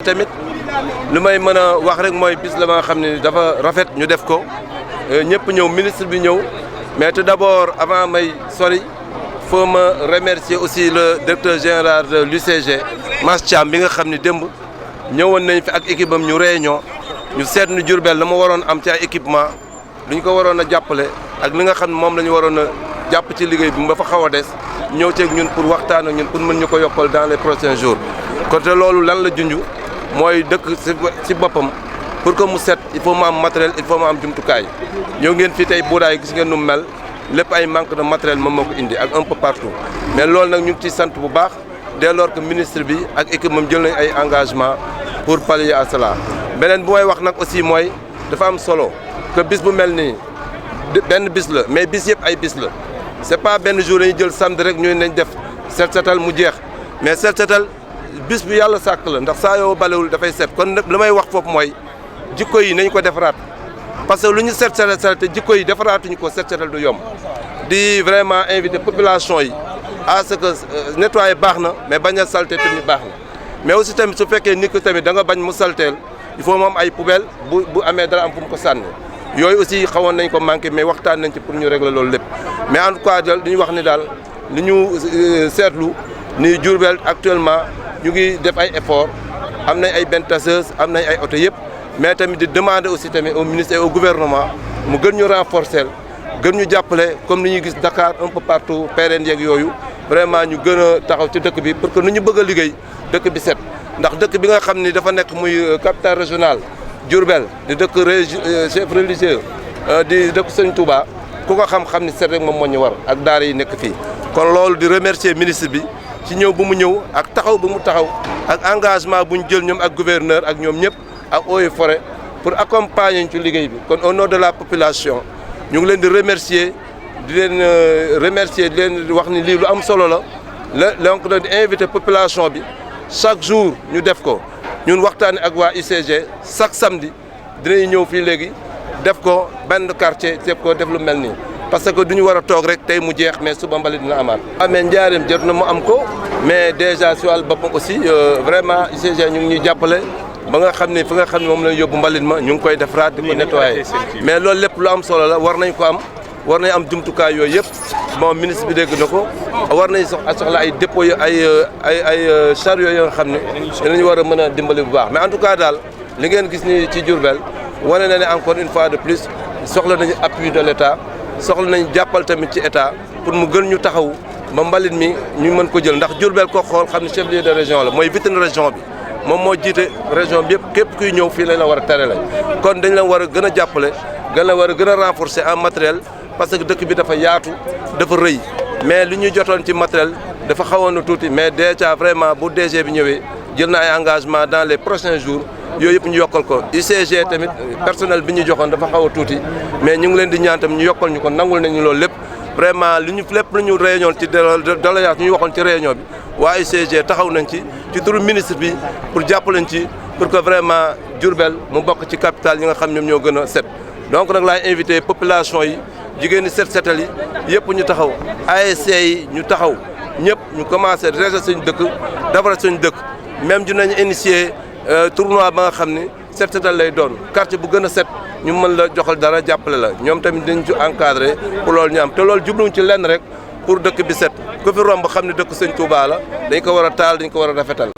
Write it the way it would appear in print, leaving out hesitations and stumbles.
tamit lu may mën a wax rek mooy bis la ma nga xam ne dafa rafet ñu def ko ñëpp ñëw ministre bi ñëw mais tout d'abord avant may sori faut ma remercier aussi le directeur général de l'UCG Mass Thiam bi nga xam ne démb ñëwoon nañ fi ak équipe am ñu réunion ñu seet nu Diourbel la ma waroon am ci ay équipement lu ñu ko waroon a jàppale ak li nga xam ne moom la ñu waroon a jàpp ci liggéey bi ba fa xaw a des ñëw ceeg ñun pour waxtaan ak ñun pour mën ñu ko yokkal dans les prochains jours. côté loolu lan la junj mooy dëkk si boppam pour que mu set il faut mu am matériel il faut mu am jumtukaay ñëw ngeen fii tey Buudaay gis ngeen nu mel lépp ay manque de matériel moom moo ko indi ak un peu partout mais loolu nag ñu ngi ciy sant bu baax dès lors que ministre bi ak équipe moom jël nañ ay engagement pour pallier à cela. beneen bu may wax nag aussi mooy dafa am solo que bis bu mel nii benn bis la mais bis yëpp ay bis la c'est pas benn jour dañuy jël samedi rek ñu nañ def set setal mu jeex mais set setal bis bu yàlla sàkk la ndax saa yoo balewul dafay set kon nag li may wax foofu mooy jikko yi nañ ko defaraat parce que lu ñu set setal te jikko yi defaraatuñu ko set setal du yomb di vraiment inviter population yi à ce que nettoyer baax na mais bañ a salté tamit baax na mais aussi tamit su fekkee nit ki tamit da nga bañ mu salteel il faut mu am ay poubelle bu amee dara am fu mu ko sànni yooyu aussi xawoon nañ ko manqué mais waxtaan nañ ci pour ñu régler loolu lépp mais en tout cas daal li ñu wax ni daal li ñu seetlu ni Diourbel actuellement ñu ngi def ay effort am nañ ay benn tasseuse am nañ ay oto yëpp mais tamit di demander aussi tamit au ministre et au gouvernement mu gën ñu renforcer gën ñu jàppale comme ni ñuy gis Dakar un peu partout PRN yeeg yooyu vraiment ñu gën a taxaw ci dëkk bi pour que nu ñu bëgg a liggéey dëkk bi set ndax dëkk bi nga xam ni dafa nekk muy capitale régionale Diourbel di dëkk chef religieux di dëkk Sëñ Touba ku ko xam-xam ni set rek moom moo ñu war ak daara yi nekk fii kon loolu di remercier ministre bi ci ñëw bu mu ñëw ak taxaw bu mu taxaw ak engagement bu ñu jël ñoom ak gouverneur ak ñoom ñëpp ak eaux et forêt pour accompagner ñu ci liggéey bi kon au nom de la population ñu ngi leen di remercier di leen remercier di leen wax ni lii lu am solo la donc di inviter population bi chaque jour ñu def ko ñun waxtaanee ak waa UCG chaque samedi dinañ ñëw fii léegi def ko benn quartier def ko def lu mel nii parce que duñu war a toog rek tey mu jeex mais suba mbalit dina amaat. mais njaareem jot na mu am ko mais déjà si wàllu boppam aussi vraiment UCG ñu ngi ñuy jàppale ba nga xam ne fi nga xam ne moom lañ yóbbu mbalit ma ñu ngi koy defaraat di ko nettoyer mais loolu lépp lu am solo la war nañ ko am war nañ am jumtukaay yooyu yëpp bon ministre bi dégg na ko war nañ soxla ay dépôt yu ay chariot yoo nga xam ne dinañu war a mën a dimbali bu baax mais en tout cas daal li ngeen gis ni ci Diourbel wane na ne encore une fois de plus soxla nañu appui de l'État soxla nañ jàppal tamit ci état pour mu gën ñu taxaw ba mbalit mi ñu mën ko jël ndax Diourbel ko xool xam ne chef-lieu de région la mooy vitrine région bi moom moo jiite région bi yëpp képp kuy ñëw fii lañ la war a terale kon dañ la war a gën a jàppale war a gën a renforcer en matériel parce que dëkk bi dafa yaatu dafa rëy mais li ñu jotoon ci matériel dafa xawoon na tuuti mais déjà vraiment bu DG bi ñëwee jël na ay engagement dans les prochains jours yooyu yëpp ñu yokkal ko UCG tamit personnel bi ñu joxoon dafa xaw a tuuti mais ñu ngi leen di ñaan tam ñu yokkal ñu ko nangul nañu loolu lépp vraiment li ñu lépp lu ñu réunion ci doléance ñu waxoon ci réunion bi waa UCG taxaw nañ ci turu ministre bi pour jàppalañ ci pour que vraiment Diourbel mu bokk ci capitale yi nga xam ñoom ñoo gën a set donc nag laay invité population yi jigéen ñi set setal yi yëpp ñu taxaw ASC yi ñu taxaw ñëpp ñu commencé réger suñu dëkk defar suñu dëkk même dinañ initier tournoi ba nga xam ni set setal lay doon quartier bu gën a set ñu mën la joxal dara jàppale la ñoom tamit dañ ci encadré pour loolu ñu am te loolu jubluñ ci lenn rek pour dëkk bi set ku fi romb xam ne dëkk Sëñ Touba la dañ ko war a taal dañ ko war a rafetal